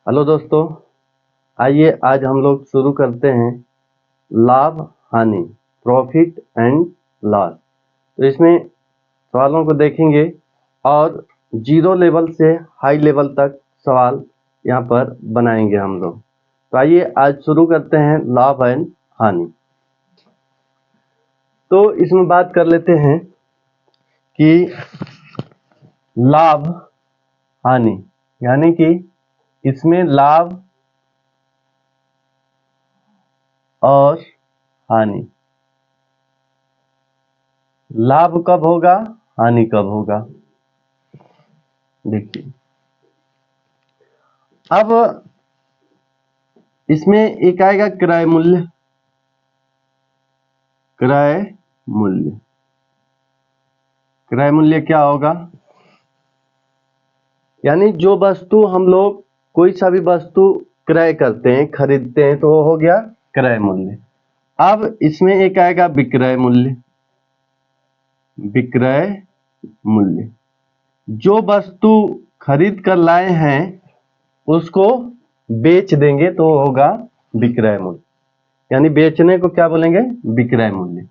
Hello दोस्तों, आइए आज हम लोग शुरू करते हैं लाभ हानि, प्रॉफिट एंड लॉस। तो इसमें सवालों को देखेंगे और जीरो लेवल से हाई लेवल तक सवाल यहाँ पर बनाएंगे हम लोग। तो आइए आज शुरू करते हैं लाभ एंड हानि। तो इसमें बात कर लेते हैं कि लाभ हानि, यानी कि इसमें लाभ और हानि, लाभ कब होगा, हानि कब होगा। देखिए, अब इसमें एक आएगा क्रय मूल्य। क्रय मूल्य, क्रय मूल्य क्या होगा, यानी जो वस्तु हम लोग कोई सा भी वस्तु क्रय करते हैं, खरीदते हैं, तो वो हो गया क्रय मूल्य। अब इसमें एक आएगा विक्रय मूल्य। विक्रय मूल्य, जो वस्तु खरीद कर लाए हैं उसको बेच देंगे तो होगा विक्रय मूल्य, यानी बेचने को क्या बोलेंगे, विक्रय मूल्य।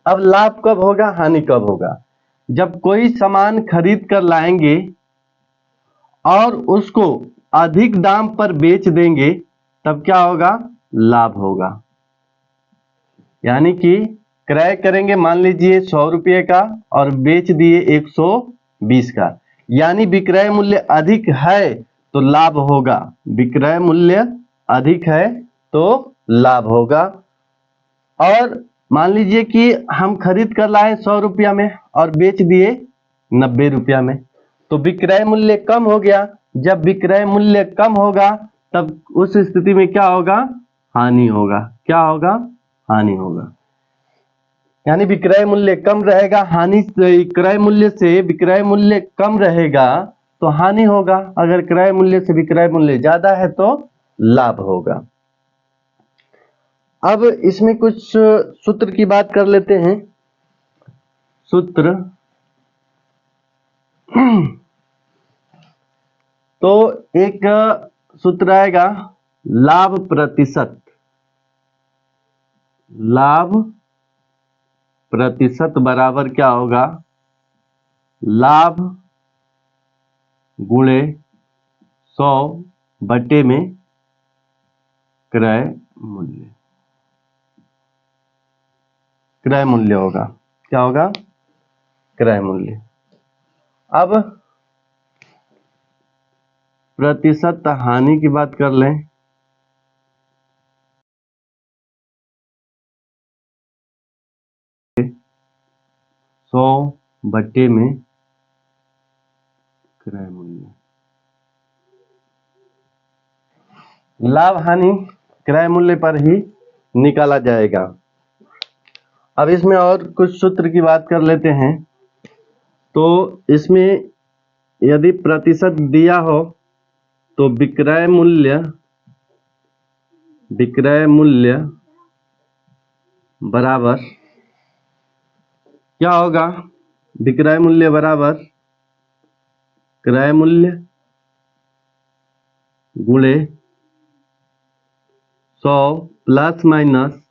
अब लाभ कब होगा, हानि कब होगा, जब कोई सामान खरीद कर लाएंगे और उसको अधिक दाम पर बेच देंगे तब क्या होगा, लाभ होगा। यानी कि क्रय करेंगे, मान लीजिए 100 रुपये का और बेच दिए 120 का, यानी विक्रय मूल्य अधिक है तो लाभ होगा। विक्रय मूल्य अधिक है तो लाभ होगा। और मान लीजिए कि हम खरीद कर लाए 100 रुपया में और बेच दिए 90 रुपया में, तो विक्रय मूल्य कम हो गया। जब विक्रय मूल्य कम होगा तब उस स्थिति में क्या होगा, हानि होगा। क्या होगा, हानि होगा। यानी विक्रय मूल्य कम रहेगा, हानि क्रय मूल्य से विक्रय मूल्य कम रहेगा तो हानि होगा। अगर क्रय मूल्य से विक्रय मूल्य ज्यादा है तो लाभ होगा। अब इसमें कुछ सूत्र की बात कर लेते हैं। सूत्र तो एक सूत्र आएगा लाभ प्रतिशत। लाभ प्रतिशत बराबर क्या होगा, लाभ गुणे 100 बटे में क्रय मूल्य। क्रय मूल्य होगा, क्या होगा, क्रय मूल्य। अब प्रतिशत हानि की बात कर लें। सौ बटे में क्रय मूल्य। लाभ हानि क्रय मूल्य पर ही निकाला जाएगा। अब इसमें और कुछ सूत्र की बात कर लेते हैं। तो इसमें यदि प्रतिशत दिया हो तो विक्रय मूल्य बराबर क्या होगा, विक्रय मूल्य बराबर क्रय मूल्य गुणे 100 प्लस माइनस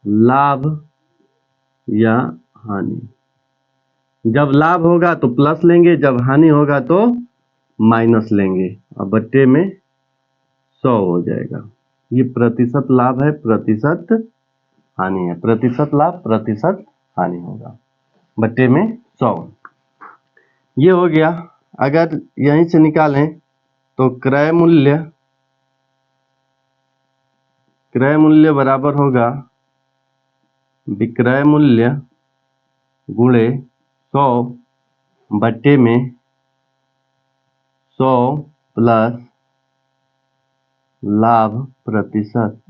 लाभ या हानि। जब लाभ होगा तो प्लस लेंगे, जब हानि होगा तो माइनस लेंगे और बट्टे में 100 हो जाएगा। ये प्रतिशत लाभ है, प्रतिशत हानि है। प्रतिशत लाभ प्रतिशत हानि होगा, बट्टे में 100। ये हो गया। अगर यहीं से निकालें तो क्रय मूल्य बराबर होगा विक्रय मूल्य गुणे 100 बट्टे में 100 प्लस लाभ प्रतिशत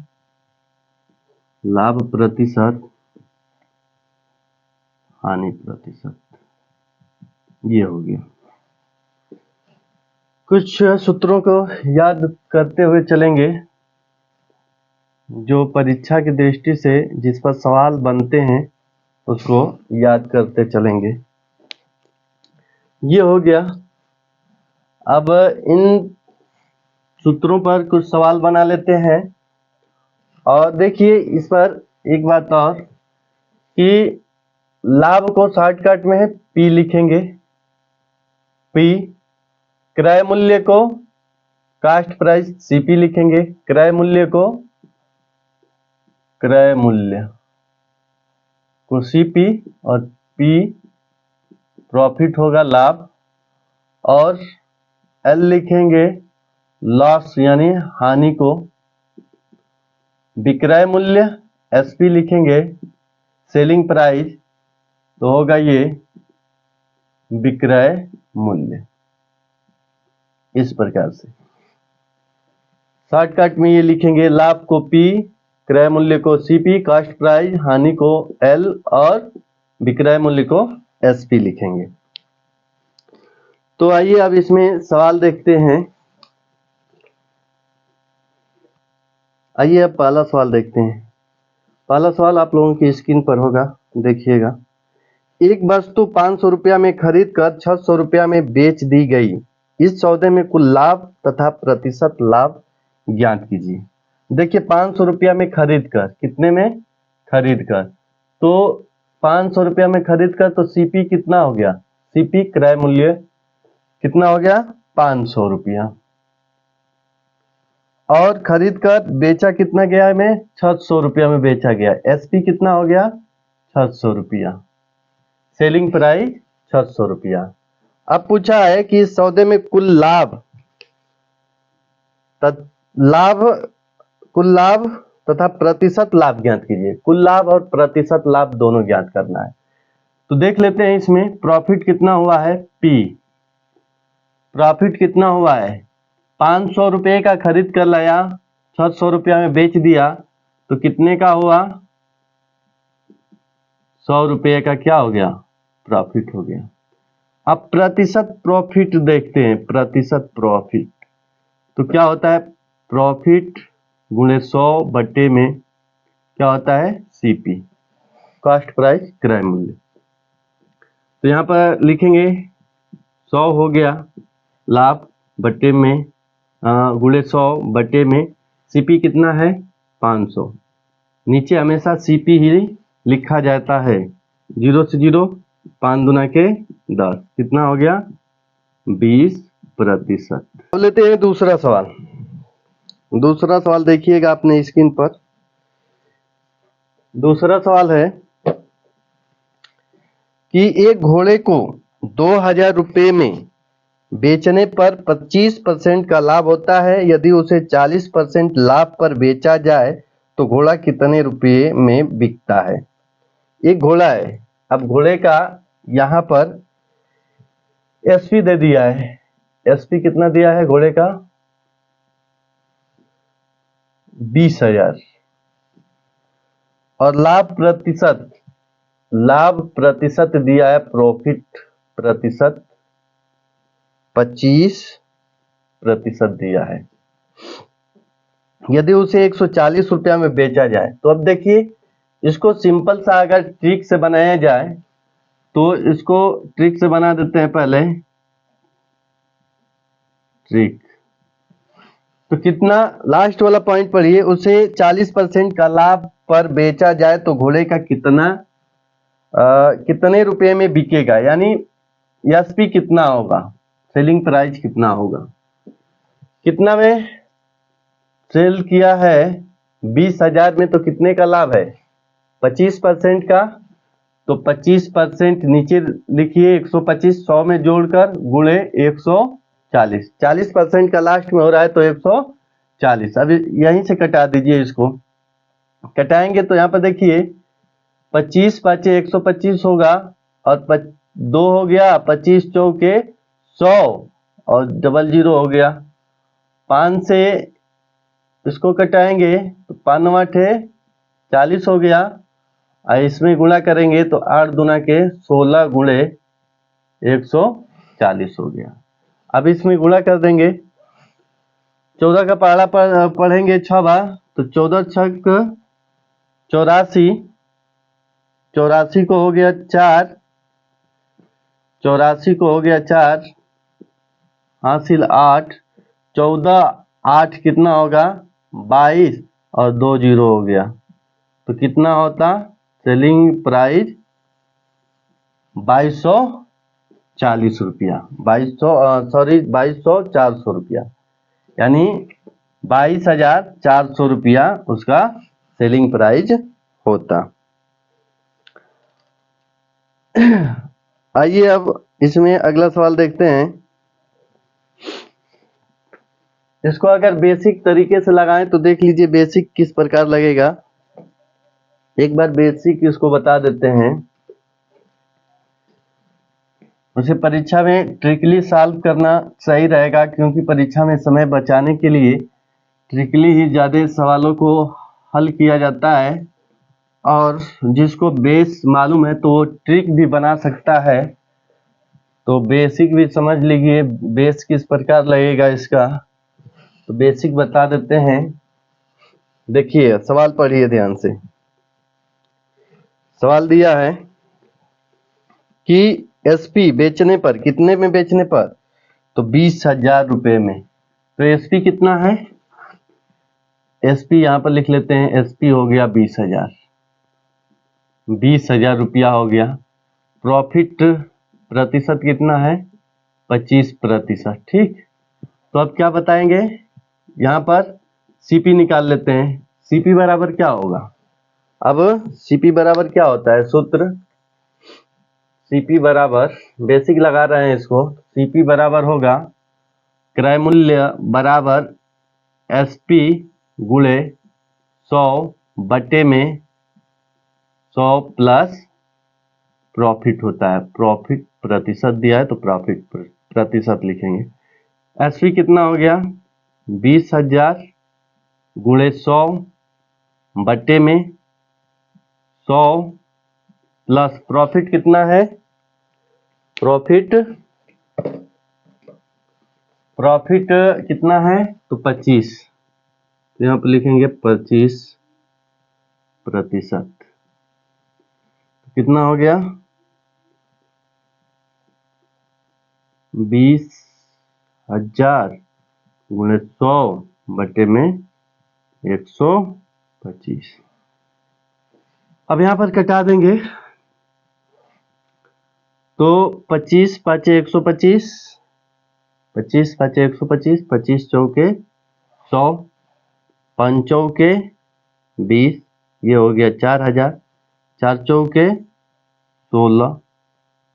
हानि प्रतिशत। ये हो गया। कुछ सूत्रों को याद करते हुए चलेंगे जो परीक्षा की दृष्टि से जिस पर सवाल बनते हैं उसको याद करते चलेंगे। ये हो गया अब इन सूत्रों पर कुछ सवाल बना लेते हैं। और देखिए इस पर एक बात और कि लाभ को शॉर्टकट में पी लिखेंगे, पी। क्रय मूल्य को कास्ट प्राइस सीपी लिखेंगे, क्रय मूल्य को सीपी, और पी प्रॉफिट होगा लाभ, और एल लिखेंगे लॉस यानी हानि को। विक्रय मूल्य एसपी लिखेंगे, सेलिंग प्राइस, तो होगा ये विक्रय मूल्य। इस प्रकार से शॉर्टकट में ये लिखेंगे, लाभ को पी, क्रय मूल्य को सीपी, कास्ट प्राइस हानि को एल और विक्रय मूल्य को एसपी लिखेंगे। तो आइए अब इसमें सवाल देखते हैं। आइए अब पहला सवाल देखते हैं। पहला सवाल आप लोगों की स्क्रीन पर होगा, देखिएगा। एक वस्तु 500 रुपया में खरीद कर 600 रुपया में बेच दी गई। इस सौदे में कुल लाभ तथा प्रतिशत लाभ ज्ञात कीजिए। देखिए 500 रुपया में खरीद कर, कितने में खरीद कर, तो 500 रुपया में खरीद कर, तो सीपी कितना हो गया, सीपी क्रय मूल्य कितना हो गया 500 रुपया। और खरीद कर बेचा कितना गया है, में 600 रुपया में बेचा गया। एसपी कितना हो गया 600 रुपया, सेलिंग प्राइस 600 रुपया। अब पूछा है कि इस सौदे में कुल लाभ तथा प्रतिशत लाभ ज्ञात कीजिए। कुल लाभ और प्रतिशत लाभ दोनों ज्ञात करना है। तो देख लेते हैं इसमें प्रॉफिट कितना हुआ है, पी। प्रॉफिट कितना हुआ है, 500 रुपये का खरीद कर लाया, 600 रुपया में बेच दिया, तो कितने का हुआ, 100 रुपये का क्या हो गया, प्रॉफिट हो गया। अब प्रतिशत प्रॉफिट देखते हैं। प्रतिशत प्रॉफिट तो क्या होता है, प्रॉफिट गुणे 100 बटे में क्या होता है, सीपी, कॉस्ट प्राइस क्रय मूल्य। तो यहाँ पर लिखेंगे 100 हो गया लाभ बटे में गुणे 100 बटे में सीपी कितना है 500। नीचे हमेशा सीपी ही लिखा जाता है। 0 से 0, 5 दूना के 10, कितना हो गया 20%। अब लेते हैं दूसरा सवाल। दूसरा सवाल देखिएगा अपने स्क्रीन पर। दूसरा सवाल है कि एक घोड़े को 2000 रुपये में बेचने पर 25% का लाभ होता है। यदि उसे 40% लाभ पर बेचा जाए तो घोड़ा कितने रुपये में बिकता है। एक घोड़ा है, अब घोड़े का यहाँ पर एसपी दे दिया है। एसपी कितना दिया है घोड़े का 20,000, और लाभ प्रतिशत दिया है, प्रॉफिट प्रतिशत 25% दिया है। यदि उसे 140 रुपया में बेचा जाए, तो अब देखिए इसको सिंपल सा अगर ट्रिक से बनाया जाए, तो इसको ट्रिक से बना देते हैं पहले। ट्रिक तो कितना, लास्ट वाला पॉइंट पढ़िए, उसे 40% का लाभ पर बेचा जाए तो घोड़े का कितने रुपए में बिकेगा, यानी एसपी कितना होगा, सेलिंग प्राइस कितना होगा। कितना में सेल किया है 20,000 में, तो कितने का लाभ है 25% का, तो 25% नीचे लिखिए 125, 100 में जोड़कर गुणे 140, 40% का लास्ट में हो रहा है तो 140। अब यहीं से कटा दीजिए, इसको कटाएंगे तो यहाँ पर देखिए 25 पाँचे 125 होगा, और 2 हो गया, 25 चौके 100, और 00 हो गया। 5 से इसको कटाएंगे तो 5 9 40 हो गया, और इसमें गुणा करेंगे तो 8 दूना के 16 गुणे 140 हो गया। अब इसमें गुणा कर देंगे, 14 का पहाड़ा पढ़ेंगे 6 बार, तो 14 छक 84, 84 को हो गया 4, 84 को हो गया 4, हासिल 8, 14, 8 कितना होगा 22 और 2 जीरो हो गया, तो कितना होता सेलिंग प्राइस 2240 रुपया, 2200 रुपया, यानी 22,400 रुपया उसका सेलिंग प्राइस होता। आइए अब इसमें अगला सवाल देखते हैं। इसको अगर बेसिक तरीके से लगाएं तो देख लीजिए बेसिक किस प्रकार लगेगा। एक बार बेसिक इसको बता देते हैं, उसे परीक्षा में ट्रिकली सॉल्व करना सही रहेगा, क्योंकि परीक्षा में समय बचाने के लिए ट्रिकली ही ज़्यादा सवालों को हल किया जाता है, और जिसको बेस मालूम है तो वो ट्रिक भी बना सकता है। तो बेसिक भी समझ लीजिए बेस किस प्रकार लगेगा इसका, तो बेसिक बता देते हैं। देखिए सवाल पढ़िए ध्यान से। सवाल दिया है कि एसपी बेचने पर, कितने में बेचने पर, तो 20,000 रुपये में। तो एसपी कितना है, एसपी यहाँ पर लिख लेते हैं, एसपी हो गया 20,000, 20,000 रुपया हो गया। प्रॉफिट प्रतिशत कितना है 25%, ठीक। तो अब क्या बताएंगे, यहाँ पर सीपी निकाल लेते हैं। सीपी बराबर क्या होगा, अब सीपी बराबर क्या होता है सूत्र, सीपी बराबर बेसिक लगा रहे हैं इसको, सीपी बराबर होगा क्रय मूल्य बराबर एसपी गुणे 100 बटे में 100 प्लस प्रॉफिट होता है, प्रॉफिट प्रतिशत दिया है तो प्रॉफिट प्रतिशत लिखेंगे। एसपी कितना हो गया 20,000 गुणे 100 बटे में 100 प्लस प्रॉफिट कितना है, प्रॉफिट कितना है तो 25, तो यहाँ पर लिखेंगे 25%, कितना हो गया 20,000 गुणे 100 बटे में 125। अब यहाँ पर कटा देंगे तो 25 पाँचे 125, 25 पाँचे 125, 25 चौके 100, 5 चौके 20, ये हो गया 4,000, 4 चौके 16,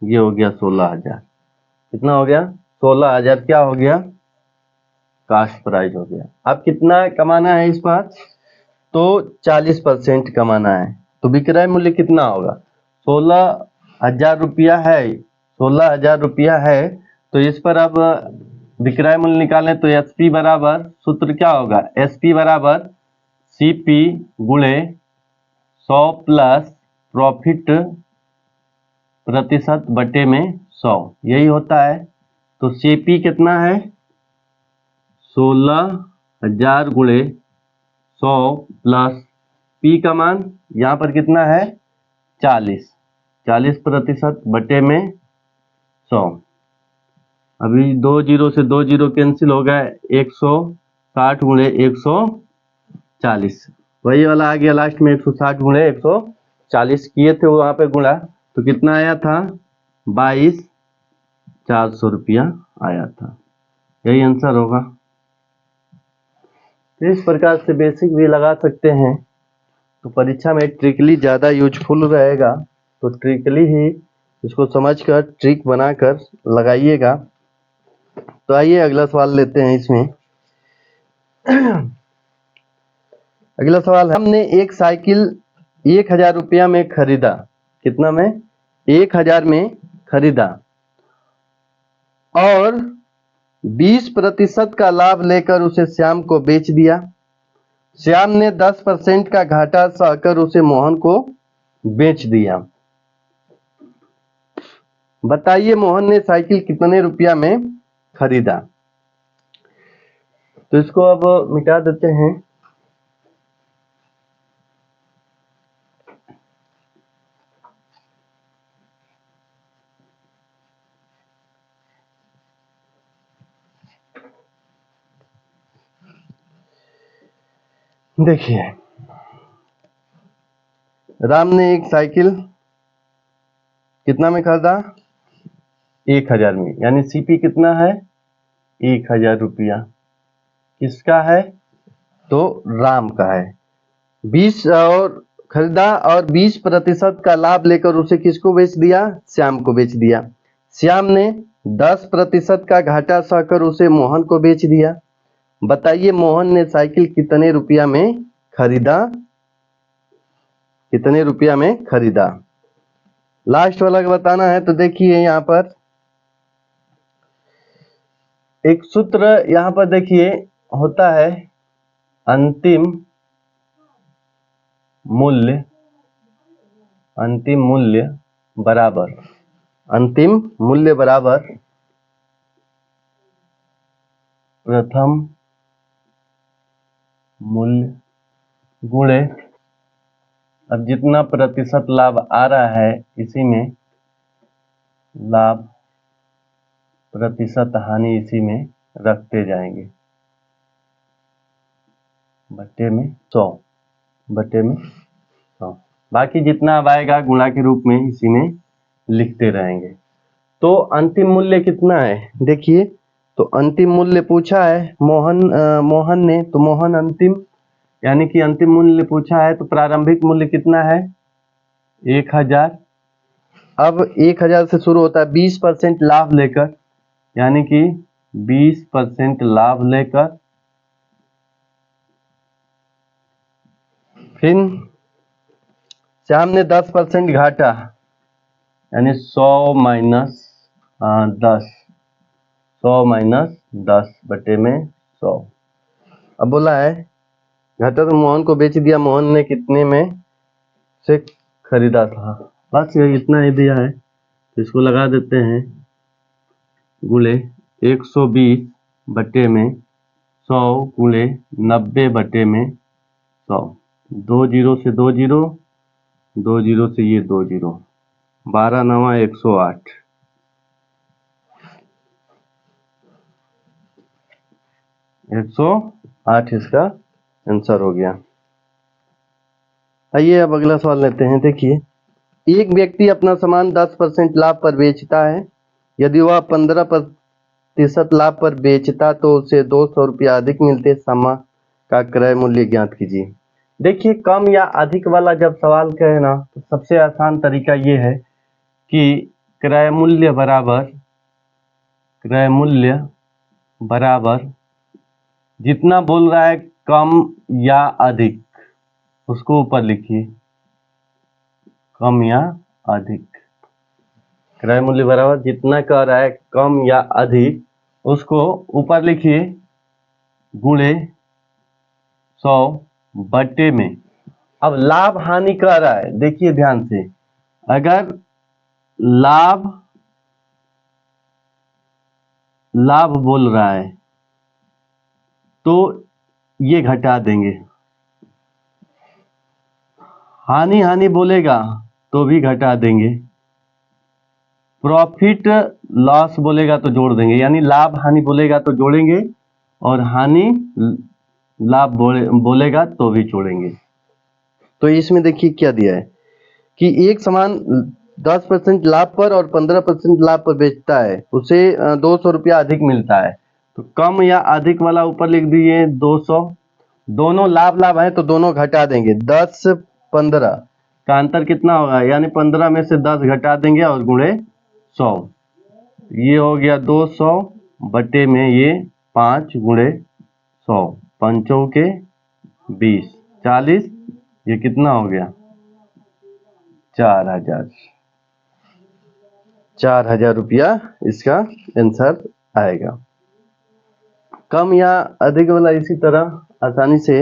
ये हो गया 16,000, कितना हो गया 16,000, क्या हो गया कास्ट प्राइस हो गया। अब कितना कमाना है इस पर, तो 40% कमाना है, तो विक्रय मूल्य कितना होगा 16,000 रुपया है, 16,000 रुपया है। तो इस पर अब विक्रय मूल्य निकालें तो एसपी बराबर सूत्र क्या होगा, एसपी बराबर सीपी गुणे 100 प्लस प्रॉफिट प्रतिशत बटे में 100, यही होता है। तो सीपी कितना है 16,000 गुणे 100 प्लस पी का मान यहाँ पर कितना है 40% बटे में 100। अभी 2 जीरो से 2 जीरो कैंसिल हो गए, 160 गुणे 140, वही वाला आ गया लास्ट में, 160 गुणे 140 किए थे वहां पे गुणा, तो कितना आया था 22,400 रुपया आया था, यही आंसर होगा। तो इस प्रकार से बेसिक भी लगा सकते हैं, तो परीक्षा में ट्रिकली ज़्यादा यूजफुल रहेगा, तो ट्रिकली ही इसको समझकर ट्रिक बनाकर लगाइएगा। तो आइए अगला सवाल लेते हैं इसमें। अगला सवाल है, हमने एक साइकिल 1,000 रुपया में खरीदा, कितना में 1,000 में खरीदा और 20% का लाभ लेकर उसे श्याम को बेच दिया। श्याम ने 10% का घाटा सहकर उसे मोहन को बेच दिया। बताइए मोहन ने साइकिल कितने रुपया में खरीदा। तो इसको अब मिटा देते हैं। देखिए, राम ने एक साइकिल कितना में खरीदा? 1000 में, यानी सीपी कितना है? 1000 रुपया। किसका है? तो राम का है। 20 और खरीदा और 20% का लाभ लेकर उसे किसको बेच दिया? श्याम को बेच दिया। श्याम ने 10% का घाटा सहकर उसे मोहन को बेच दिया। बताइए मोहन ने साइकिल कितने रुपया में खरीदा? कितने रुपया में खरीदा? लास्ट वाला का बताना है। तो देखिए यहाँ पर एक सूत्र यहाँ पर देखिए होता है, अंतिम मूल्य बराबर प्रथम मूल्य गुणे, अब जितना प्रतिशत लाभ आ रहा है इसी में लाभ प्रतिशत हानि इसी में रखते जाएंगे, बट्टे में 100 बाकी जितना अब आएगा गुणा के रूप में इसी में लिखते रहेंगे। तो अंतिम मूल्य कितना है? देखिए, तो अंतिम मूल्य पूछा है मोहन ने, तो मोहन अंतिम यानी कि अंतिम मूल्य पूछा है, तो प्रारंभिक मूल्य कितना है? 1000। अब 1000 से शुरू होता है 20% लाभ लेकर, यानी कि 20% लाभ लेकर फिर श्याम ने 10% घाटा, यानी 100 माइनस 10 बटे में 100। अब बोला है घाटा तो मोहन को बेच दिया, मोहन ने कितने में से खरीदा था? बस ये इतना ही दिया है, तो इसको लगा देते हैं गुणे 120 बटे में 100 गुणे 90 बटे में 100। 2 जीरो से 2 जीरो, 2 जीरो से ये 2 जीरो, 12 9 108। 108 इसका आंसर हो गया। आइए अब अगला सवाल लेते हैं। देखिए, एक व्यक्ति अपना सामान 10% लाभ पर बेचता है। यदि वह 15% लाभ पर बेचता तो उसे 200 रुपया अधिक मिलते। सामान का क्रय मूल्य ज्ञात कीजिए। देखिए, कम या अधिक वाला जब सवाल कहे ना, तो सबसे आसान तरीका ये है कि क्रय मूल्य बराबर जितना बोल रहा है कम या अधिक, उसको ऊपर लिखिए, कम या अधिक। क्रय मूल्य बराबर जितना कह रहा है कम या अधिक, उसको ऊपर लिखिए गुणे 100 बटे में। अब लाभ हानि कह रहा है, देखिए ध्यान से, अगर लाभ बोल रहा है तो ये घटा देंगे, हानि बोलेगा तो भी घटा देंगे, प्रॉफिट लॉस बोलेगा तो जोड़ देंगे। यानी लाभ हानि बोलेगा तो जोड़ेंगे और हानि लाभ बोलेगा तो भी जोड़ेंगे। तो इसमें देखिए क्या दिया है कि एक सामान 10% लाभ पर और 15% लाभ पर बेचता है, उसे 200 रुपया अधिक मिलता है। तो कम या अधिक वाला ऊपर लिख दिए 200, दोनों लाभ है तो दोनों घटा देंगे। 10 15 का अंतर कितना होगा? यानी 15 में से 10 घटा देंगे और गुणे 100, ये हो गया 200 बटे में ये 5 गुणे 100, 5 के 20 40, ये कितना हो गया? 4000 रुपया इसका आंसर आएगा। कम या अधिक वाला इसी तरह आसानी से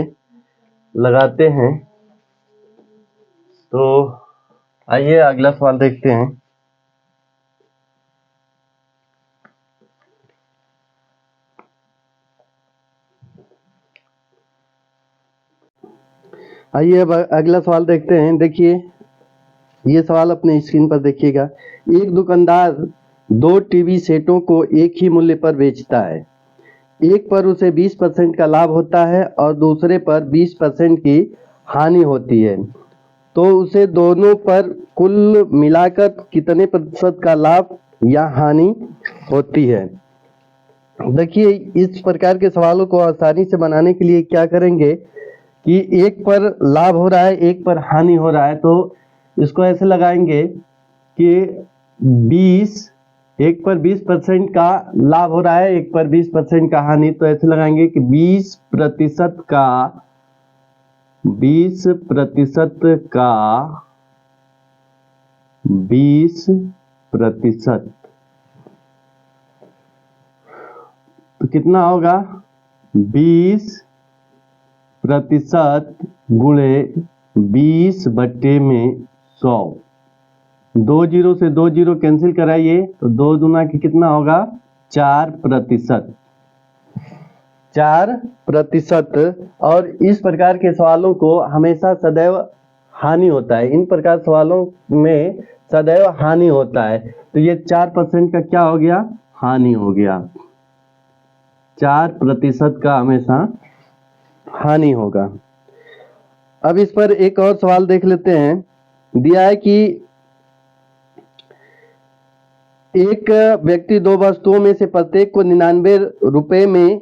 लगाते हैं। तो आइए अगला सवाल देखते हैं। आइए अब अगला सवाल देखते हैं। देखिए, ये सवाल अपने स्क्रीन पर देखिएगा। एक दुकानदार 2 टीवी सेटों को एक ही मूल्य पर बेचता है। एक पर उसे 20% का लाभ होता है और दूसरे पर 20% की हानि होती है, तो उसे दोनों पर कुल मिलाकर कितने प्रतिशत का लाभ या हानि होती है। देखिए, इस प्रकार के सवालों को आसानी से बनाने के लिए क्या करेंगे कि एक पर लाभ हो रहा है, एक पर हानि हो रहा है, तो इसको ऐसे लगाएंगे कि 20, एक पर 20% का लाभ हो रहा है, एक पर 20% का हानि, तो ऐसे लगाएंगे कि 20% का 20% तो कितना होगा 20% गुणे 20/100। 2 जीरो से 2 जीरो कैंसिल कराइए तो 2 दूना की कितना होगा 4%। 4%। और इस प्रकार के सवालों को हमेशा सदैव हानि होता है, इन प्रकार सवालों में सदैव हानि होता है, तो ये 4% का क्या हो गया हानि हो गया। 4% का हमेशा हानि होगा। अब इस पर एक और सवाल देख लेते हैं। दिया है कि एक व्यक्ति दो वस्तुओं में से प्रत्येक को 99 रुपए में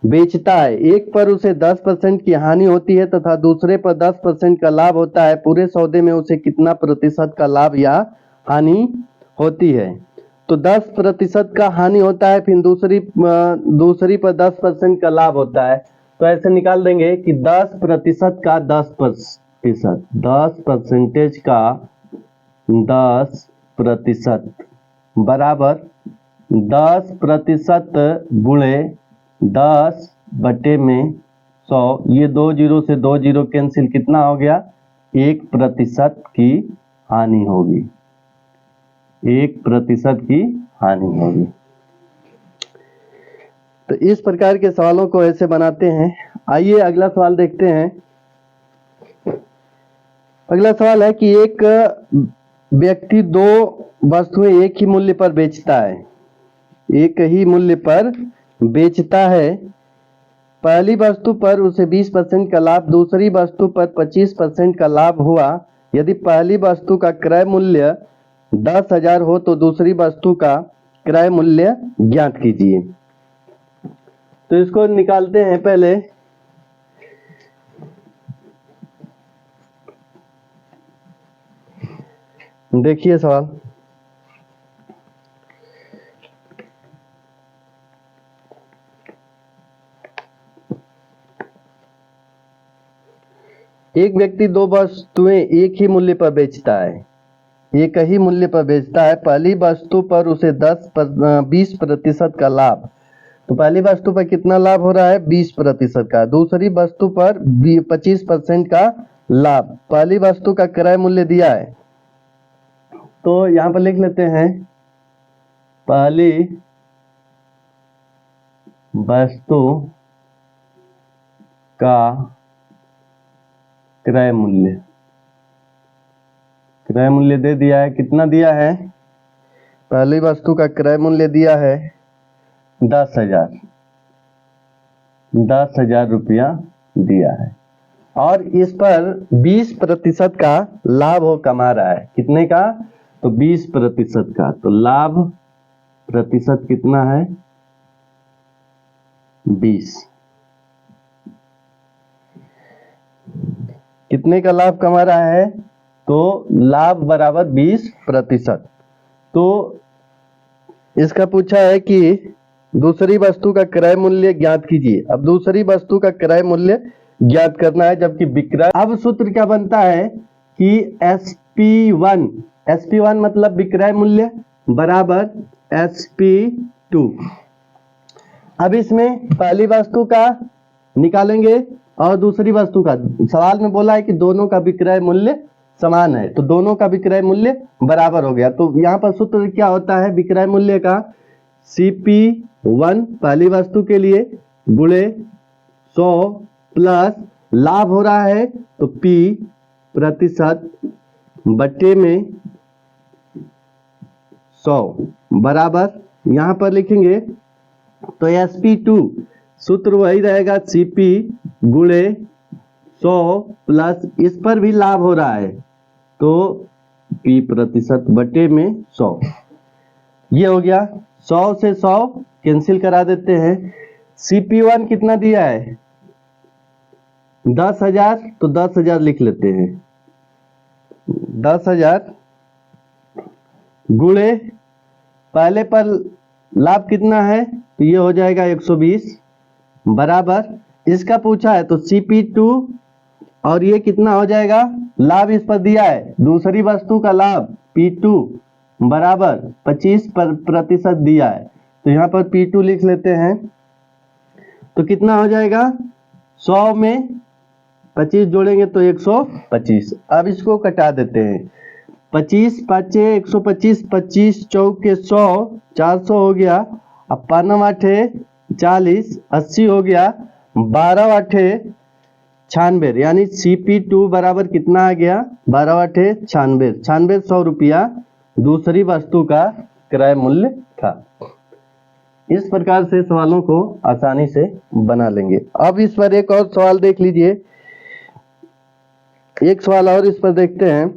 बेचता है, एक पर उसे 10% की हानि होती है तथा दूसरे पर 10% का लाभ होता है। पूरे सौदे में उसे कितना प्रतिशत का लाभ या हानि होती है। तो 10% का हानि होता है, फिर दूसरी पर 10% का लाभ होता है, तो ऐसे निकाल देंगे कि 10% का 10%, 10% का 10% बराबर 10% गुणे 10/100। ये 2 जीरो से 2 जीरो कैंसिल, कितना हो गया 1% की हानि होगी, 1% की हानि होगी। तो इस प्रकार के सवालों को ऐसे बनाते हैं। आइए अगला सवाल देखते हैं। अगला सवाल है कि एक व्यक्ति दो वस्तुएं एक ही मूल्य पर बेचता है, एक ही मूल्य पर बेचता है। पहली वस्तु पर उसे 20% का लाभ, दूसरी वस्तु पर 25% का लाभ हुआ। यदि पहली वस्तु का क्रय मूल्य 10,000 हो तो दूसरी वस्तु का क्रय मूल्य ज्ञात कीजिए। तो इसको निकालते हैं। पहले देखिए सवाल, एक व्यक्ति दो वस्तुएं एक ही मूल्य पर बेचता है, एक ही मूल्य पर बेचता है। पहली वस्तु पर उसे 20% का लाभ, तो पहली वस्तु पर कितना लाभ हो रहा है 20% का। दूसरी वस्तु पर 25% का लाभ। पहली वस्तु का क्रय मूल्य दिया है, तो यहां पर लिख लेते हैं पहली वस्तु का क्रय मूल्य, क्रय मूल्य दे दिया है, कितना दिया है, पहली वस्तु का क्रय मूल्य दिया है 10,000, 10,000 रुपया दिया है, और इस पर 20% का लाभ वो कमा रहा है। कितने का, तो 20% का। तो लाभ प्रतिशत कितना है 20। कितने का लाभ कमा रहा है, तो लाभ बराबर 20%। तो इसका पूछा है कि दूसरी वस्तु का क्रय मूल्य ज्ञात कीजिए। अब दूसरी वस्तु का क्रय मूल्य ज्ञात करना है, जबकि विक्रय। अब सूत्र क्या बनता है कि SP1 मतलब विक्रय मूल्य बराबर SP2। अब इसमें पहली वस्तु का निकालेंगे और दूसरी वस्तु का, सवाल में बोला है कि दोनों का विक्रय मूल्य समान है, तो दोनों का विक्रय मूल्य बराबर हो गया। तो यहाँ पर सूत्र क्या होता है विक्रय मूल्य का, CP1 पहली वस्तु के लिए गुणे 100 प्लस लाभ हो रहा है तो P प्रतिशत बट्टे में 100 बराबर, यहाँ पर लिखेंगे तो SP2 सूत्र वही रहेगा, CP गुणे 100 प्लस इस पर भी लाभ हो रहा है तो P प्रतिशत बटे में 100। ये हो गया, 100 से 100 कैंसिल करा देते हैं। CP1 कितना दिया है 10,000, तो 10,000 लिख लेते हैं। 10,000 गुणे पहले पर लाभ कितना है तो ये हो जाएगा 120 बराबर इसका पूछा है तो CP2 और ये कितना हो जाएगा, लाभ इस पर दिया है दूसरी वस्तु का लाभ P2 बराबर 25% दिया है तो यहाँ पर P2 लिख लेते हैं। तो कितना हो जाएगा, 100 में 25 जोड़ेंगे तो 125। अब इसको कटा देते हैं, 25 पाँचे 125, 25 चौके 100, 400 हो गया। अब 5 आठे 40, 80 हो गया। 12 आठे 96, यानी CP2 बराबर कितना आ गया, 12 आठे 96, 100 रुपया दूसरी वस्तु का क्रय मूल्य था। इस प्रकार से सवालों को आसानी से बना लेंगे। अब इस पर एक और सवाल देख लीजिए, एक सवाल और इस पर देखते हैं।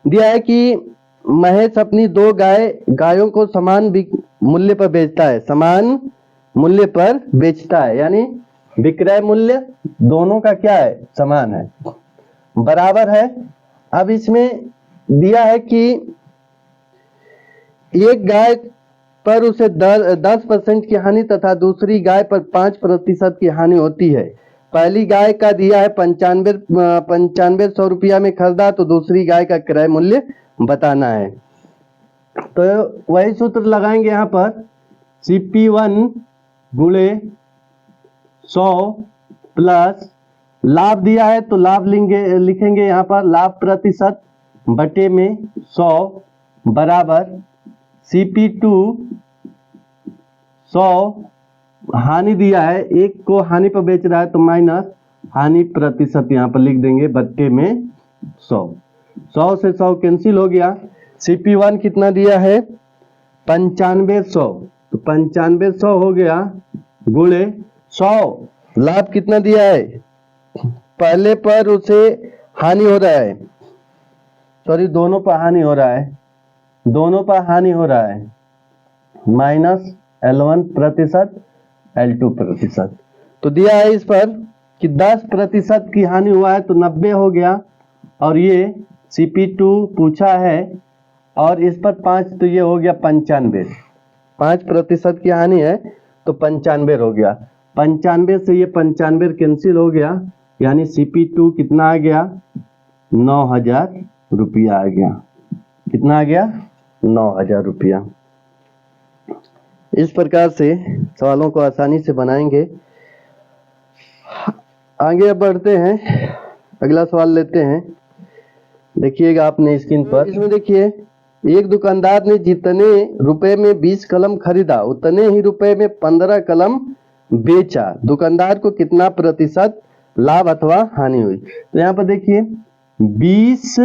दिया है कि महेश अपनी 2 गायों को समान मूल्य पर बेचता है, समान मूल्य पर बेचता है, यानी विक्रय मूल्य दोनों का क्या है, समान है, बराबर है। अब इसमें दिया है कि एक गाय पर उसे 10% की हानि तथा दूसरी गाय पर 5% की हानि होती है। पहली गाय का दिया है 9500 रुपया में खरीदा, तो दूसरी गाय का क्रय मूल्य बताना है। तो वही सूत्र लगाएंगे यहाँ पर, CP1 गुणे 100 प्लस लाभ दिया है तो लाभ लिखेंगे यहाँ पर लाभ प्रतिशत बटे में 100 बराबर CP2 100 हानि दिया है, एक को हानि पर बेच रहा है तो माइनस हानि प्रतिशत यहाँ पर लिख देंगे बटे में 100। 100 से 100 कैंसिल हो गया। CP1 कितना दिया है 9500, तो 9500 हो गया गुणे 100। लाभ कितना दिया है, पहले पर उसे हानि हो रहा है, सॉरी दोनों पर हानि हो रहा है, दोनों पर हानि हो रहा है, माइनस L1% L2%। तो दिया है इस पर कि 10% की हानि हुआ है तो 90 हो गया, और ये CP2 पूछा है और इस पर 5 तो ये हो गया 95। 5% की हानि है तो 95 हो गया। 95 से ये 95 कैंसिल हो गया, यानी CP2 कितना आ गया 9000 रुपया आ गया। कितना आ गया 9000 रुपया। इस प्रकार से सवालों को आसानी से बनाएंगे। आगे अब बढ़ते हैं, अगला सवाल लेते हैं। देखिएगा आपने स्क्रीन पर, इसमें देखिए एक दुकानदार ने जितने रुपए में 20 कलम खरीदा उतने ही रुपए में 15 कलम बेचा, दुकानदार को कितना प्रतिशत लाभ अथवा हानि हुई। तो यहाँ पर देखिए 20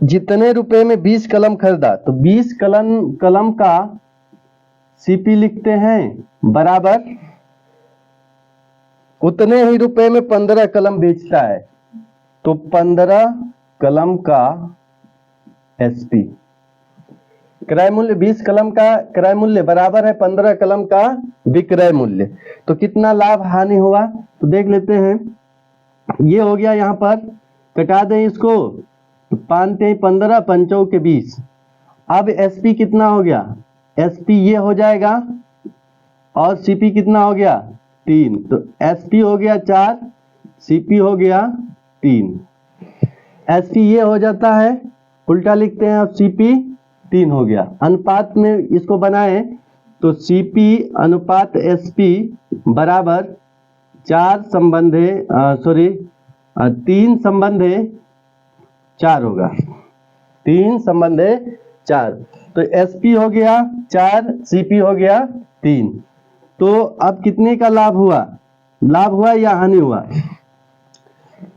जितने रुपए में 20 कलम खरीदा, तो 20 कलम का CP लिखते हैं बराबर उतने ही रुपए में 15 कलम बेचता है, तो 15 कलम का SP क्रय मूल्य 20 कलम का क्रय मूल्य बराबर है 15 कलम का विक्रय मूल्य। तो कितना लाभ हानि हुआ तो देख लेते हैं। ये हो गया, यहाँ पर कटा दें इसको, तो 5 15 5 के 20। अब SP कितना हो गया, SP ये हो जाएगा और CP कितना हो गया 3, तो SP हो गया 4, CP हो गया 3। SP ये हो जाता है, उल्टा लिखते हैं और CP 3 हो गया। अनुपात में इसको बनाए तो CP अनुपात SP बराबर 3 संबंधे 4 होगा, 3 संबंधे 4। तो SP हो गया 4, CP हो गया 3। तो अब कितने का लाभ हुआ, लाभ हुआ या हानि हुआ।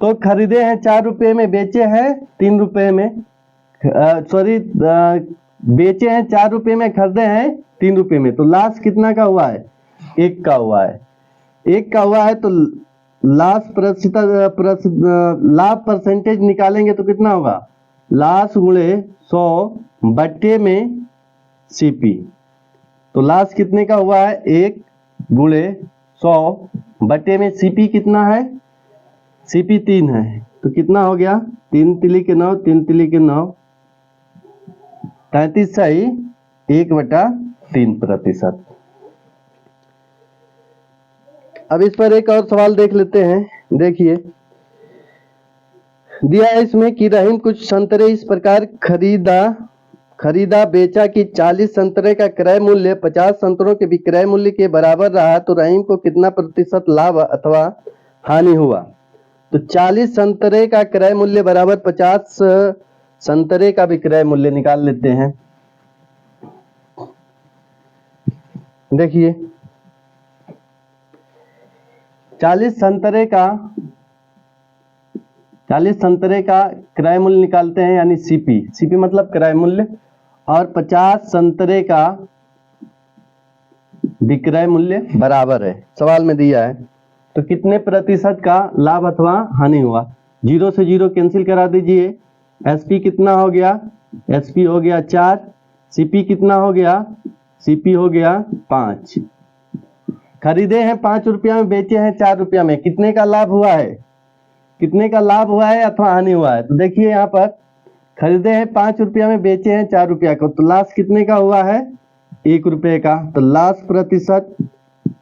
तो खरीदे हैं 4 रुपए में, बेचे हैं 3 रुपए में, बेचे हैं 4 रुपए में, खरीदे हैं 3 रुपए में, तो लाश कितना का हुआ है? 1 का हुआ है। 1 का हुआ है तो लाभ परसेंटेज निकालेंगे तो कितना होगा? लाश गुणे 100 बट्टे में सीपी। तो लाश कितने का हुआ है? 1 गुणे 100 बट्टे में सीपी कितना है? सीपी 3 है, तो कितना हो गया? 3 तिली के 9, 3 तिली के 9, 33 सही 1/3%। अब इस पर एक और सवाल देख लेते हैं। देखिए दिया है इसमें कि रहीम कुछ संतरे इस प्रकार खरीदा बेचा कि 40 संतरे का क्रय मूल्य 50 संतरों के विक्रय मूल्य के बराबर रहा, तो रहीम को कितना प्रतिशत लाभ अथवा हानि हुआ? तो 40 संतरे का क्रय मूल्य बराबर 50 संतरे का विक्रय मूल्य निकाल लेते हैं। देखिए 40 संतरे का क्रय मूल्य निकालते हैं, यानी सीपी मतलब क्रय मूल्य, और 50 संतरे का विक्रय मूल्य बराबर है, सवाल में दिया है। तो कितने प्रतिशत का लाभ अथवा हानि हुआ? 0 से 0 कैंसिल करा दीजिए। एसपी कितना हो गया? एसपी हो गया 4, सीपी कितना हो गया? सीपी हो गया 5। खरीदे हैं 5 रुपया में, बेचे हैं 4 रुपया में, कितने का लाभ हुआ है? कितने का लाभ हुआ है अथवा हानि हुआ है? तो देखिए यहाँ पर खरीदे हैं 5 रुपया में, बेचे हैं 4 रुपया को, तो लाभ कितने का हुआ है? 1 रुपये का। तो लाभ प्रतिशत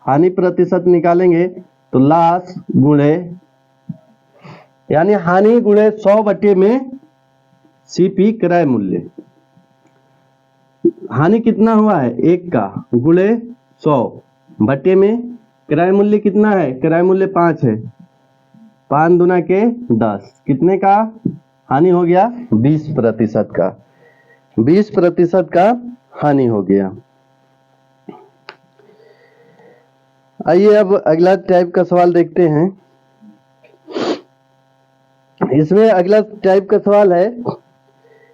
हानि प्रतिशत निकालेंगे तो लाभ गुणे, यानी हानि गुणे 100 बटे में सीपी क्रय मूल्य। हानि कितना हुआ है? 1 का, गुणे 100 बटे में क्रय मूल्य कितना है? क्रय मूल्य 5 है, 5 दूना के 10, कितने का हानि हो गया? 20% का, 20% का हानि हो गया। आइए अब अगला टाइप का सवाल देखते हैं। इसमें अगला टाइप का सवाल है,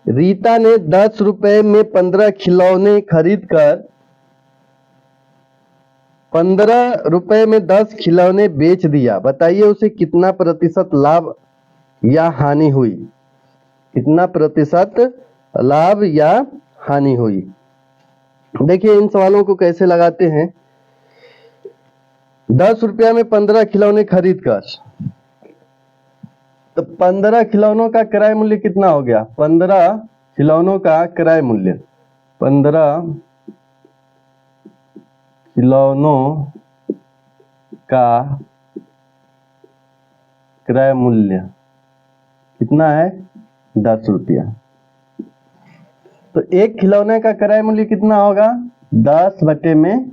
रीता ने 10 रुपए में 15 खिलौने खरीद कर 15 रुपए में 10 खिलौने बेच दिया, बताइए उसे कितना प्रतिशत लाभ या हानि हुई? कितना प्रतिशत लाभ या हानि हुई? देखिए इन सवालों को कैसे लगाते हैं। 10 रुपया में 15 खिलौने खरीद कर, तो 15 खिलौनों का क्रय मूल्य कितना हो गया? 15 खिलौनों का क्रय मूल्य, 15 खिलौनों का क्रय मूल्य कितना है? 10 रुपया। तो एक खिलौने का क्रय मूल्य कितना होगा? 10 बटे में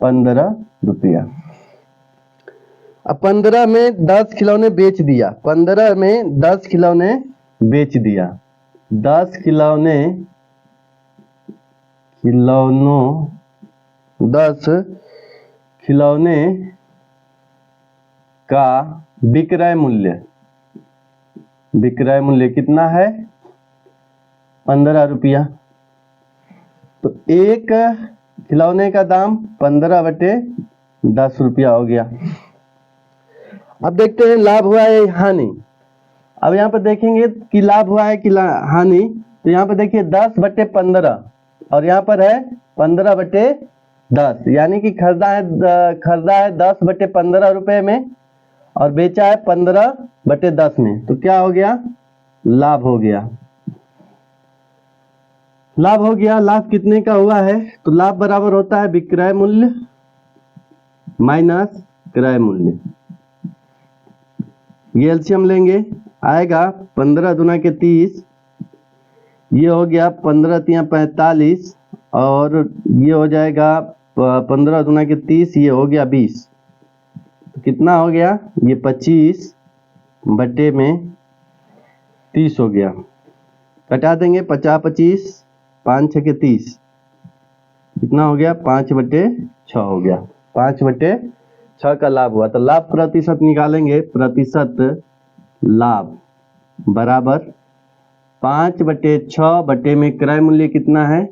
15 रुपया। अब 15 में 10 खिलौने बेच दिया, 15 में 10 खिलौने बेच दिया, 10 खिलौने का विक्रय मूल्य कितना है? 15 रुपया। तो एक खिलौने का दाम 15 बटे 10 रुपया हो गया। अब देखते हैं लाभ हुआ है हानि। अब यहाँ पर देखेंगे कि लाभ हुआ है कि हानि, तो यहाँ पर देखिए 10 बटे 15 और यहाँ पर है 15 बटे 10, यानी कि खरीदा है 10 बटे 15 रुपए में और बेचा है 15 बटे 10 में, तो क्या हो गया? लाभ हो गया। लाभ हो गया। लाभ कितने का हुआ है? तो लाभ बराबर होता है विक्रय मूल्य माइनस क्रय मूल्य। ये एलसीएम लेंगे, आएगा 15 दूना के 30, ये हो गया 15 तिया 45 और ये हो जाएगा 15 दूना के 30, ये हो गया 20, तो कितना हो गया? ये 25 बटे में 30 हो गया। कटा देंगे 50 25, 5 6 के 30, कितना हो गया? 5 बटे 6 हो गया। 5 बटे 6 का लाभ हुआ। तो लाभ प्रतिशत निकालेंगे, प्रतिशत लाभ बराबर 5 बटे 6 बटे में क्रय मूल्य कितना है?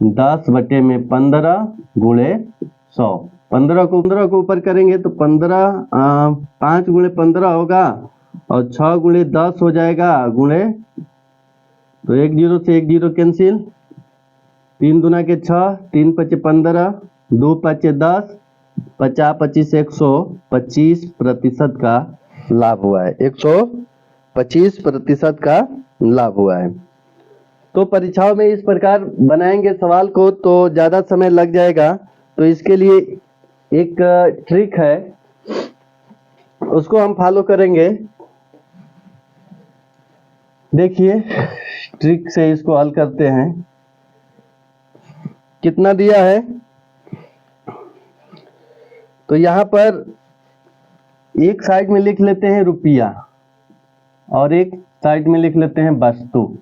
10/15 गुणे 100। 15 को ऊपर करेंगे तो 5 गुणे 15 होगा और 6 गुणे 10 हो जाएगा गुणे, तो 1 0 से 1 0 कैंसिल, 3 दूना के 6, 3 5 15, 2 5 10, 50 25 125% का लाभ हुआ है। 125% का लाभ हुआ है। तो परीक्षाओं में इस प्रकार बनाएंगे सवाल को तो ज्यादा समय लग जाएगा, तो इसके लिए एक ट्रिक है, उसको हम फॉलो करेंगे। देखिए ट्रिक से इसको हल करते हैं। कितना दिया है, तो यहां पर एक साइड में लिख लेते हैं रुपया और एक साइड में लिख लेते हैं वस्तु।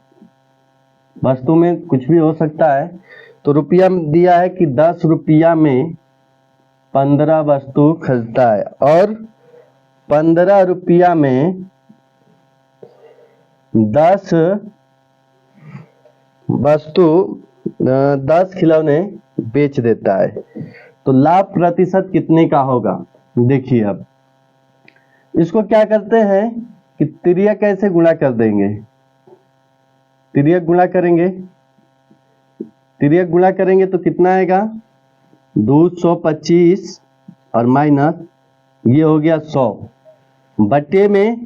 वस्तु में कुछ भी हो सकता है। तो रुपया दिया है कि 10 रुपया में 15 वस्तु खरीदता है और 15 रुपया में 10 वस्तु 10 खिलौने बेच देता है। तो लाभ प्रतिशत कितने का होगा। देखिए अब इसको क्या करते हैं कि तिर्यक कैसे गुणा कर देंगे। तिर्यक गुणा करेंगे तो कितना आएगा, 225 और माइनस ये हो गया 100 बटे में।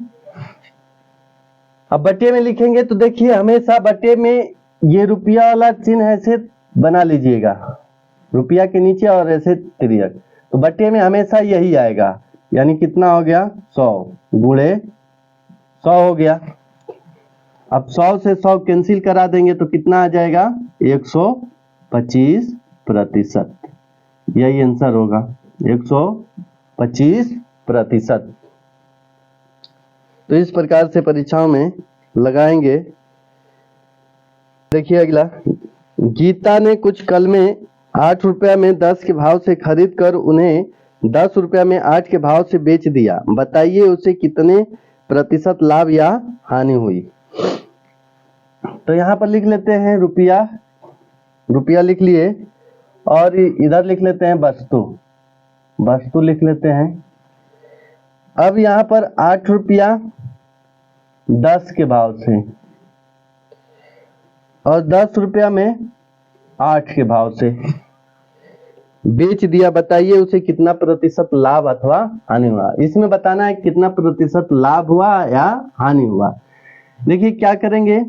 अब बटे में लिखेंगे तो देखिए हमेशा बटे में ये रुपया वाला चिन्ह ऐसे बना लीजिएगा, रुपया के नीचे और ऐसे तिर्यक, तो बटे में हमेशा यही आएगा। यानी कितना हो गया, 100 गुणे 100 हो गया। अब 100 से 100 कैंसिल करा देंगे तो कितना आ जाएगा, 125%। यही आंसर होगा, 125%। तो इस प्रकार से परीक्षाओं में लगाएंगे। देखिए अगला, गीता ने कुछ कलमें 8 रुपया में 10 के भाव से खरीद कर उन्हें 10 रुपया में 8 के भाव से बेच दिया। बताइए उसे कितने प्रतिशत लाभ या हानि हुई। तो यहाँ पर लिख लेते हैं रुपया लिख लिए और इधर लिख लेते हैं वस्तु लिख लेते हैं। अब यहाँ पर 8 रुपया 10 के भाव से और 10 रुपया में 8 के भाव से बेच दिया। बताइए उसे कितना प्रतिशत लाभ अथवा हानि हुआ। इसमें बताना है कितना प्रतिशत लाभ हुआ या हानि हुआ। देखिए क्या करेंगे,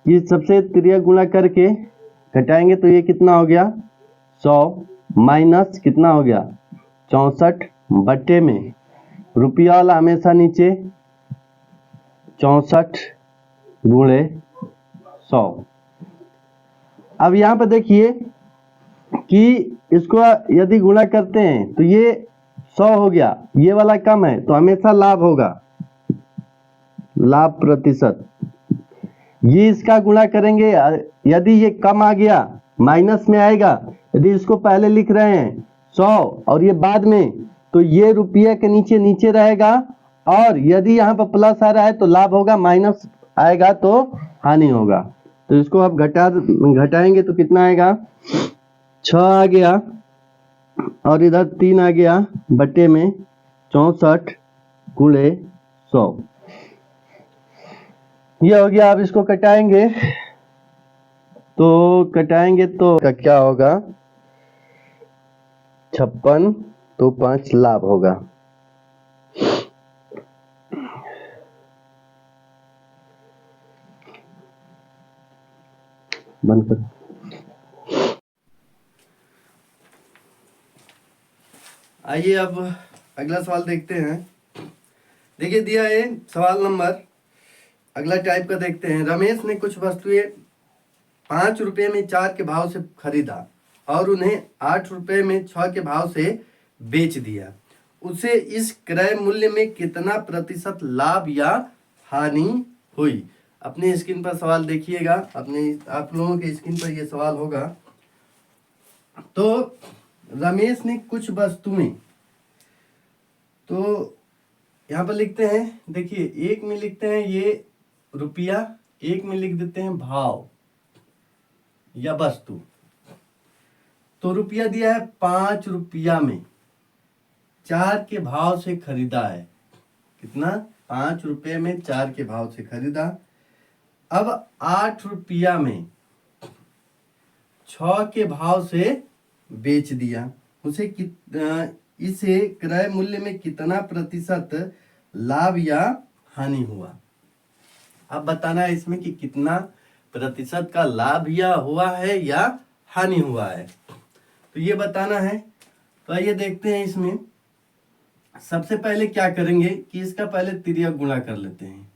ये सबसे तिर्यक गुणा करके घटाएंगे तो ये कितना हो गया, 100 माइनस कितना हो गया, 64 बटे में रुपया वाला हमेशा नीचे, 64 गुणे 100। अब यहाँ पर देखिए कि इसको यदि गुणा करते हैं तो ये 100 हो गया, ये वाला कम है तो हमेशा लाभ होगा, लाभ प्रतिशत। ये इसका गुणा करेंगे, यदि ये कम आ गया माइनस में आएगा। यदि इसको पहले लिख रहे हैं 100 और ये बाद में, तो ये रुपये के नीचे रहेगा, और यदि यहाँ पर प्लस आ रहा है तो लाभ होगा, माइनस आएगा तो हानि होगा। तो इसको अब घटाएंगे तो कितना आएगा, 6 आ गया और इधर 3 आ गया बटे में 64 गुणे 100। ये हो गया। अब इसको कटाएंगे तो क्या होगा, 56 तो 5 लाभ होगा। बंद कर। आइए अब अगला सवाल देखते हैं। देखिए दिया है सवाल नंबर, अगला टाइप का देखते हैं। रमेश ने कुछ वस्तुएं 5 रुपये में 4 के भाव से खरीदा और उन्हें 8 रुपये में 6 के भाव से बेच दिया। उसे इस क्रय मूल्य में कितना प्रतिशत लाभ या हानि हुई। अपने स्क्रीन पर सवाल देखिएगा, आप लोगों के स्क्रीन पर यह सवाल होगा। तो रमेश ने कुछ वस्तुएं, तो यहाँ पर लिखते हैं, देखिए एक में लिखते हैं ये रुपया, एक में लिख देते हैं भाव या वस्तु। तो रुपया दिया है 5 रुपया में 4 के भाव से खरीदा है। कितना? 5 रुपये में 4 के भाव से खरीदा। अब 8 रुपया में 6 के भाव से बेच दिया। उसे इसे क्रय मूल्य में कितना प्रतिशत लाभ या हानि हुआ? अब बताना है इसमें कि कितना प्रतिशत का लाभ या हुआ है या हानि हुआ है, तो ये बताना है। तो आइए देखते हैं इसमें। सबसे पहले क्या करेंगे कि इसका पहले तिर्यक गुणा कर लेते हैं।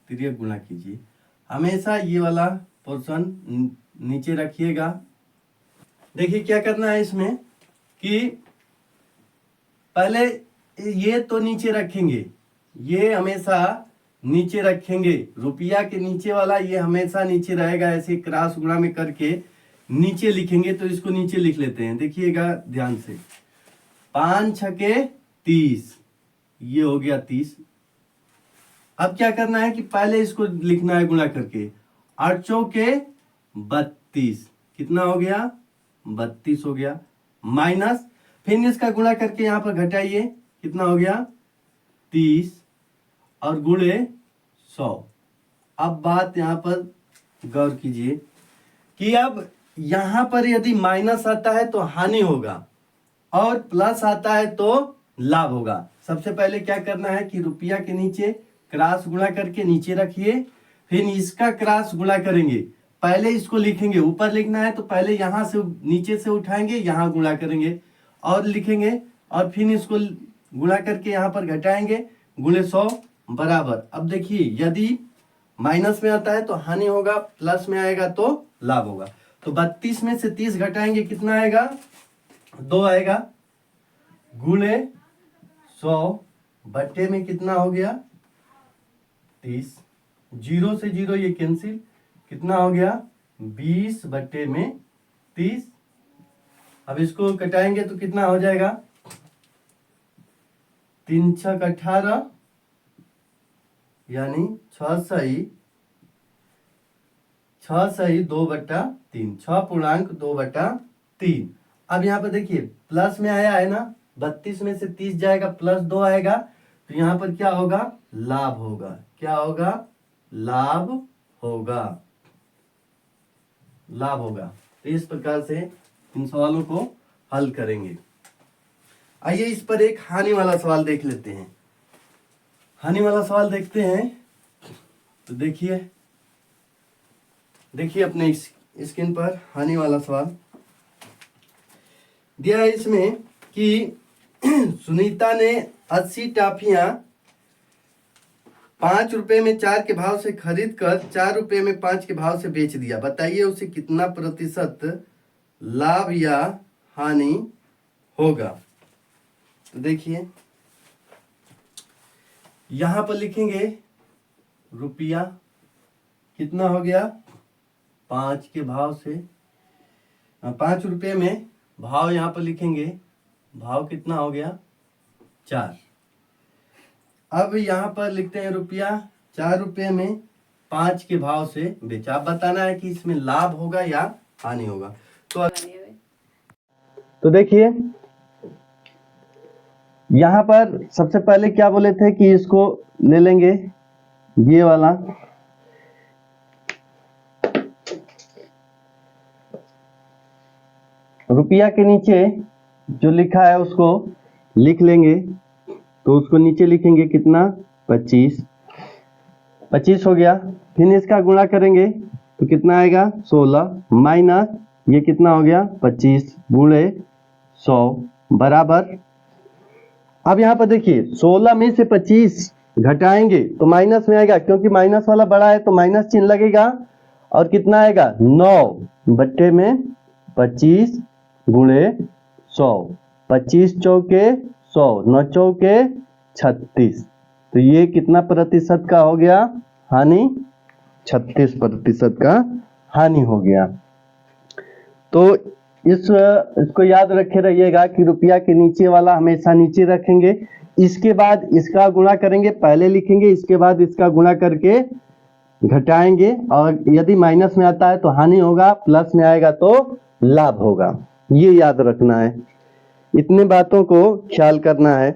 तिर्यक गुणा कीजिए। हमेशा ये वाला पोर्शन नीचे रखिएगा। देखिए क्या करना है इसमें कि पहले ये तो नीचे रखेंगे, ये हमेशा नीचे रखेंगे। रुपया के नीचे वाला ये हमेशा नीचे रहेगा। ऐसे क्रॉस गुणा में करके नीचे लिखेंगे, तो इसको नीचे लिख लेते हैं। देखिएगा ध्यान से। 5 छके 30, ये हो गया 30। अब क्या करना है कि पहले इसको लिखना है गुणा करके। 8 चौके 32, कितना हो गया? 32 हो गया। माइनस फिर इसका गुणा करके यहाँ पर घटाइए, कितना हो गया? 30 और गुणे 100। अब बात यहाँ पर गौर कीजिए कि अब यहाँ पर यदि माइनस आता है तो हानि होगा और प्लस आता है तो लाभ होगा। सबसे पहले क्या करना है कि रुपया के नीचे क्रॉस गुणा करके नीचे रखिए, फिर इसका क्रॉस गुणा करेंगे। पहले इसको लिखेंगे, ऊपर लिखना है तो पहले यहाँ से नीचे से उठाएंगे, यहाँ गुणा करेंगे और लिखेंगे, और फिर इसको गुणा करके यहाँ पर घटाएंगे, गुणे 100 बराबर। अब देखिए यदि माइनस में आता है तो हानि होगा, प्लस में आएगा तो लाभ होगा। तो 32 में से 30 घटाएंगे, कितना आएगा? 2 आएगा। गुणे 100 बट्टे में कितना हो गया? 30। 0 से 0 ये कैंसिल, कितना हो गया? 20 बट्टे में 30। अब इसको कटाएंगे तो कितना हो जाएगा? 3 छक 18, यानी 6 सही 2/3, 6.2/3। अब यहाँ पर देखिए प्लस में आया है ना, 32 में से 30 जाएगा, प्लस 2 आएगा, तो यहाँ पर क्या होगा? लाभ होगा। क्या होगा? लाभ होगा। लाभ होगा। तो इस प्रकार से इन सवालों को हल करेंगे। आइए इस पर एक हानि वाला सवाल देख लेते हैं। हानि वाला सवाल देखते हैं। तो देखिए अपने स्क्रीन पर हानि वाला सवाल दिया है इसमें कि सुनीता ने 80 टॉफियां 5 रुपए में 4 के भाव से खरीद कर 4 रुपए में 5 के भाव से बेच दिया। बताइए उसे कितना प्रतिशत लाभ या हानि होगा? तो देखिए यहां पर लिखेंगे रुपया, कितना हो गया? 5 के भाव से 5 रुपये में भाव यहां पर लिखेंगे, भाव कितना हो गया? 4। अब यहां पर लिखते हैं रुपया, 4 रुपये में 5 के भाव से बेचा। अब बताना है कि इसमें लाभ होगा या हानि होगा। तो देखिए यहां पर सबसे पहले क्या बोले थे कि इसको ले लेंगे, ये वाला रुपया के नीचे जो लिखा है उसको लिख लेंगे, तो उसको नीचे लिखेंगे कितना? 25 हो गया। फिर इसका गुणा करेंगे तो कितना आएगा? 16 माइनस ये कितना हो गया? 25 गुणे 100 बराबर। अब यहाँ पर देखिए 16 में से 25 घटाएंगे तो माइनस में आएगा, क्योंकि माइनस वाला बड़ा है तो माइनस चिन्ह लगेगा, और कितना आएगा? 9 बट्टे में 25 गुणे 100। 25 चौके 100, 9 चौके 36। तो ये कितना प्रतिशत का हो गया? हानि। 36% का हानि हो गया। तो इसको याद रखे रहिएगा कि रुपया के नीचे वाला हमेशा नीचे रखेंगे, इसके बाद इसका गुणा करेंगे, पहले लिखेंगे, इसके बाद इसका गुणा करके घटाएंगे, और यदि माइनस में आता है तो हानि होगा, प्लस में आएगा तो लाभ होगा। ये याद रखना है, इतने बातों को ख्याल करना है।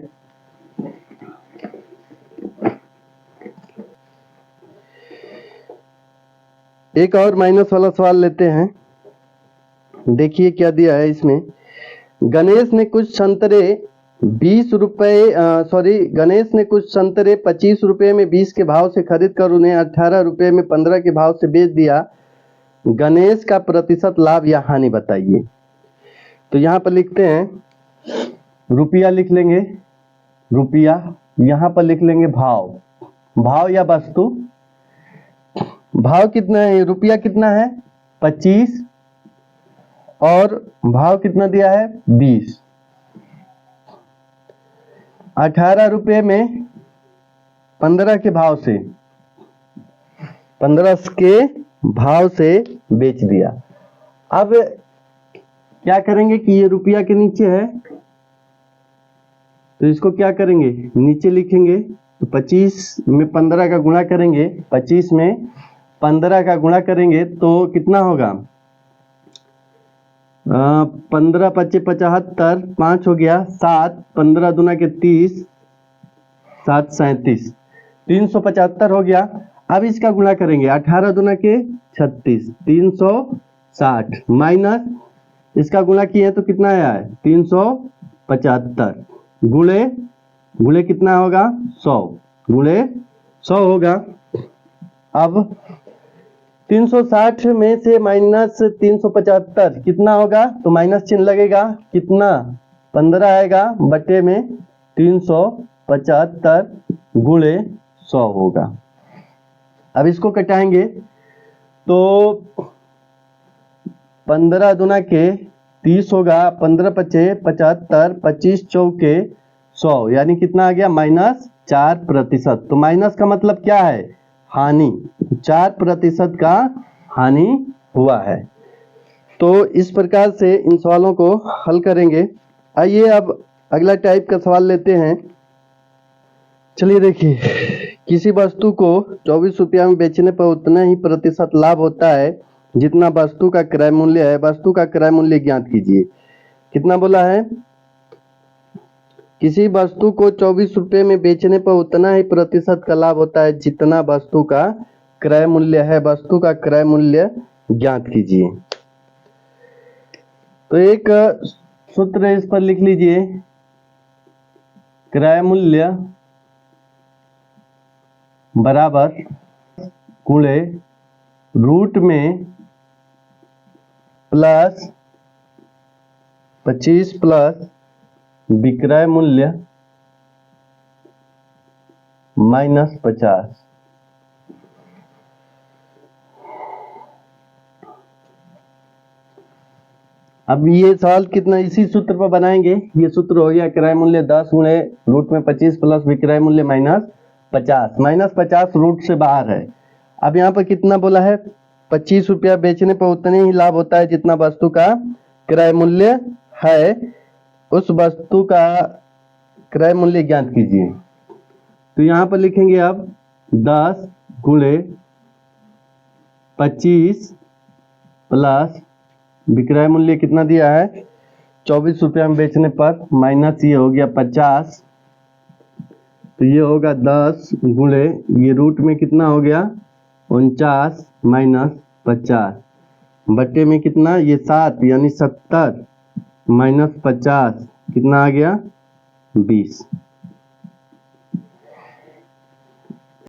एक और माइनस वाला सवाल लेते हैं। देखिए क्या दिया है इसमें। गणेश ने कुछ संतरे 20 रुपए गणेश ने कुछ संतरे 25 रुपए में 20 के भाव से खरीद कर उन्हें 18 रुपए में 15 के भाव से बेच दिया। गणेश का प्रतिशत लाभ या हानि बताइए। तो यहाँ पर लिखते हैं, रुपया लिख लेंगे रुपया, यहाँ पर लिख लेंगे भाव, भाव या वस्तु। भाव कितना है, रुपया कितना है 25 और भाव कितना दिया है 20। 18 रुपये में 15 के भाव से 15 के भाव से बेच दिया। अब क्या करेंगे कि ये रुपया के नीचे है तो इसको क्या करेंगे, नीचे लिखेंगे। तो 25 में 15 का गुणा करेंगे, 25 में 15 का गुणा करेंगे तो कितना होगा, 15 पच्चे 75, 5 हो गया 7, 15 दूना के 30, 7 37, 375 हो गया। अब इसका गुणा करेंगे, 18 दूना के 36, 360 माइनस इसका गुणा किए तो कितना आया है 375, गुणे कितना होगा 100, गुणे 100 होगा। अब 360 में से माइनस 375 कितना होगा, तो माइनस चिन्ह लगेगा, कितना 15 आएगा बटे में 375 गुणे 100 होगा। अब इसको कटाएंगे तो 15 दूना के 30 होगा, 15 पचे 75, 25 चौके 100, यानी कितना आ गया -4%। तो माइनस का मतलब क्या है, हानि, 4% का हानि हुआ है। तो इस प्रकार से इन सवालों को हल करेंगे। आइए अब अगला टाइप का सवाल लेते हैं। चलिए देखिए, किसी वस्तु को 24 रुपया में बेचने पर उतना ही प्रतिशत लाभ होता है जितना वस्तु का क्रय मूल्य है। वस्तु का क्रय मूल्य ज्ञात कीजिए। कितना बोला है, किसी वस्तु को 24 रुपये में बेचने पर उतना ही प्रतिशत का लाभ होता है जितना वस्तु का क्रय मूल्य है। वस्तु का क्रय मूल्य ज्ञात कीजिए। तो एक सूत्र इस पर लिख लीजिए, क्रय मूल्य बराबर गुणे रूट में प्लस 25 प्लस विक्रय मूल्य माइनस 50। अब ये सवाल कितना इसी सूत्र पर बनाएंगे। ये सूत्र हो गया क्रय मूल्य 10 गुणे रूट में 25 प्लस विक्रय मूल्य माइनस 50। माइनस 50 रूट से बाहर है। अब यहाँ पर कितना बोला है, 25 रुपया बेचने पर उतने ही लाभ होता है जितना वस्तु का क्रय मूल्य है। उस वस्तु का क्रय मूल्य ज्ञात कीजिए। तो यहाँ पर लिखेंगे अब 10 गुणे 25 प्लस विक्रय मूल्य कितना दिया है 24 रुपया में बेचने पर, माइनस ये हो गया 50। तो ये होगा 10 गुणे ये रूट में कितना हो गया 49 माइनस 50 बटे में कितना ये 7 यानी 70 माइनस 50 कितना आ गया 20।